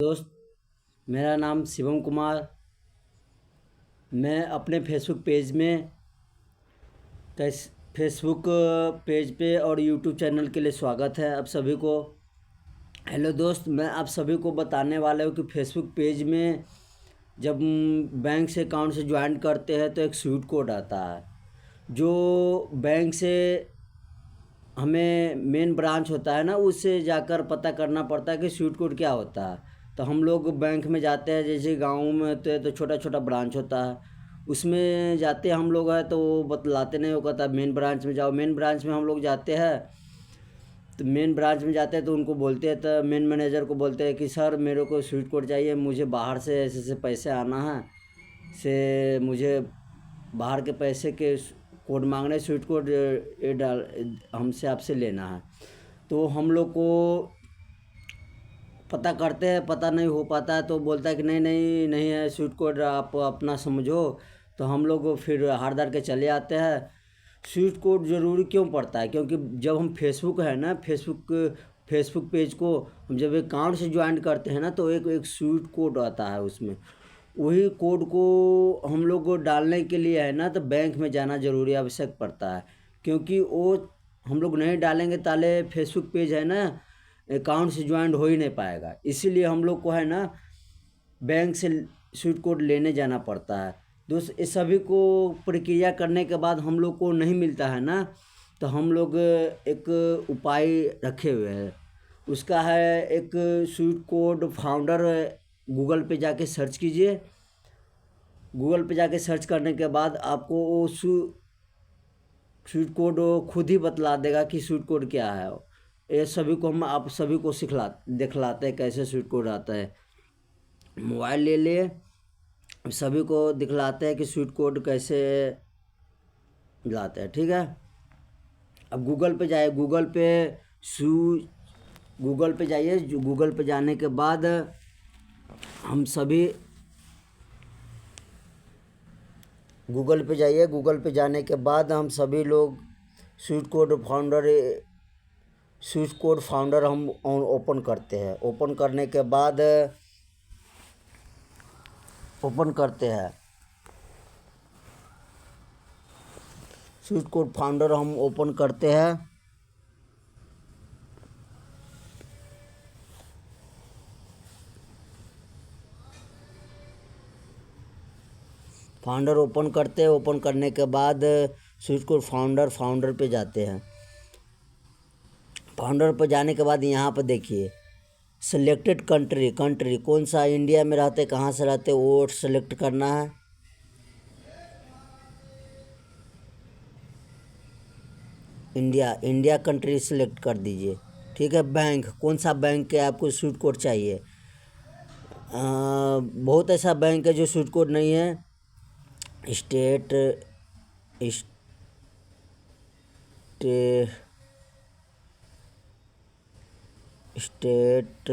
दोस्त, मेरा नाम शिवम कुमार। मैं अपने फेसबुक पेज पे और यूट्यूब चैनल के लिए स्वागत है आप सभी को। हेलो दोस्त, मैं आप सभी को बताने वाला हूँ कि फेसबुक पेज में जब बैंक से अकाउंट से ज्वाइन करते हैं तो एक स्वीट कोड आता है जो बैंक से हमें मेन ब्रांच होता है ना, उससे जाकर पता करना पड़ता है कि स्वीट कोड क्या होता है। तो हम लोग बैंक में जाते हैं, जैसे गाँव में होते हैं तो छोटा छोटा ब्रांच होता है, उसमें जाते हम लोग हैं तो वो बतलाते नहीं, वो कहता मेन ब्रांच में जाओ। मेन ब्रांच में हम लोग जाते हैं तो मेन ब्रांच में जाते हैं तो उनको बोलते हैं, तो मेन मैनेजर को बोलते हैं कि सर मेरे को स्वीट कोड चाहिए, मुझे बाहर से ऐसे ऐसे पैसे आना है, से मुझे बाहर के पैसे के कोड मांगने, स्वीट कोड ये डाल हमसे आपसे लेना है। तो हम लोग को पता करते हैं, पता नहीं हो पाता है तो बोलता है कि नहीं नहीं नहीं है स्वीट कोड, आप अपना समझो। तो हम लोग फिर हार डाल के चले आते हैं। स्वीट कोड ज़रूरी क्यों पड़ता है? क्योंकि जब हम फेसबुक है ना, फेसबुक पेज को हम जब अकाउंट से ज्वाइन करते हैं ना, तो एक एक स्वीट कोड आता है उसमें। वही कोड को हम लोग को डालने के लिए है ना, तो बैंक में जाना ज़रूरी आवश्यक पड़ता है। क्योंकि वो हम लोग नहीं डालेंगे ताले फेसबुक पेज है ना, अकाउंट से ज्वाइन हो ही नहीं पाएगा। इसीलिए हम लोग को है ना बैंक से स्वीट कोड लेने जाना पड़ता है। दोस्त, इस सभी को प्रक्रिया करने के बाद हम लोग को नहीं मिलता है ना, तो हम लोग एक उपाय रखे हुए हैं। उसका है एक स्वीट कोड फाउंडर। गूगल पे जाके सर्च कीजिए। गूगल पे जाके सर्च करने के बाद आपको वो स्वीट कोड खुद ही बतला देगा कि स्वीट कोड क्या है। ये सभी को हम आप सभी को दिखलाते हैं कैसे स्वीट कोड आता है। मोबाइल ले लिए, सभी को दिखलाते हैं कि स्वीट कोड कैसे लाते हैं, ठीक है। अब गूगल पे जाइए, सू गूगल पे जाइए। गूगल पे जाने के बाद हम सभी गूगल पे जाइए। गूगल पे जाने के बाद हम सभी लोग स्वीट कोड फाउंडर हम ओपन करते हैं। ओपन करते हैं स्वीट कोड फाउंडर हम ओपन करते हैं। ओपन करने के बाद स्वीट कोड फाउंडर पे जाते हैं। फाउंडर पर जाने के बाद यहाँ पर देखिए सिलेक्टेड कंट्री कौन सा, इंडिया में रहते, कहाँ से रहते वो सेलेक्ट करना है। इंडिया कंट्री सेलेक्ट कर दीजिए, ठीक है। बैंक, कौन सा बैंक के आपको स्वीट कोड चाहिए? बहुत ऐसा बैंक है जो स्वीट कोड नहीं है। State state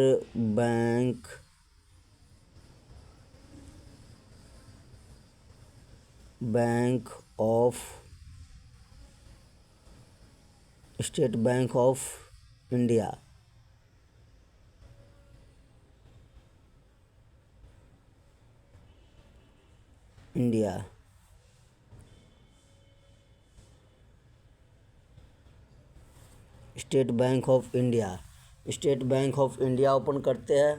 bank of state bank of India. State bank of India open करते हैं।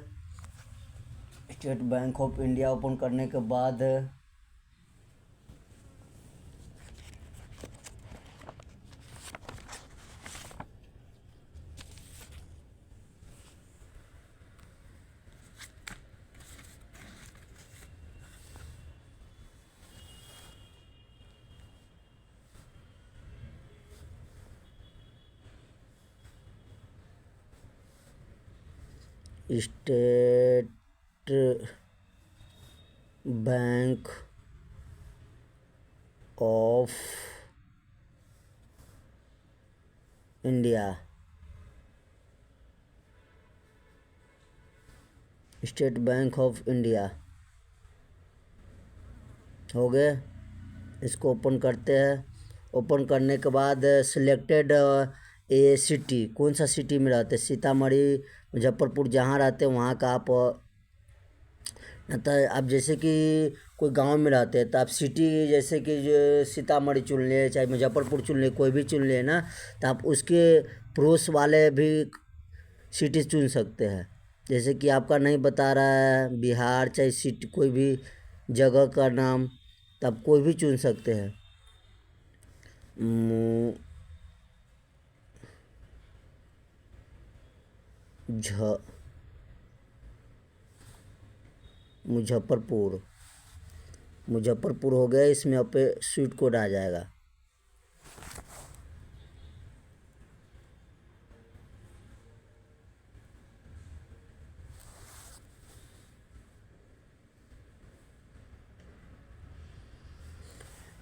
State bank of India open करने के बाद स्टेट बैंक ऑफ इंडिया हो गए। इसको ओपन करते हैं। ओपन करने के बाद सिलेक्टेड ए सिटी, कौन सा सिटी में रहते, सीतामढ़ी, मुजफ्फरपुर, जहाँ रहते हैं वहाँ का आप ना तो आप जैसे कि कोई गांव में रहते हैं तो आप सिटी जैसे कि जो सीतामढ़ी चुन लिए चाहे मुजफ्फरपुर चुन लिए कोई भी चुन लिए ना, तो आप उसके पड़ोस वाले भी सिटी चुन सकते हैं। जैसे कि आपका नहीं बता रहा है बिहार चाहे सिटी कोई भी जगह का नाम, तो आप कोई भी चुन सकते हैं। मु- झ मुजफ्फरपुर। मुजफ्फरपुर हो गया, इसमें आप पे स्वीट कोड आ जाएगा।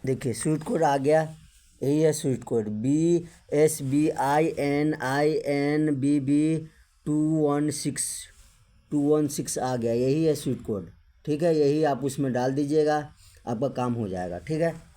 देखिए स्वीट कोड आ गया, यही है स्वीट कोड BSBININBB 216 आ गया, यही है स्वीट कोड। ठीक है, यही आप उसमें डाल दीजिएगा, आपका काम हो जाएगा। ठीक है।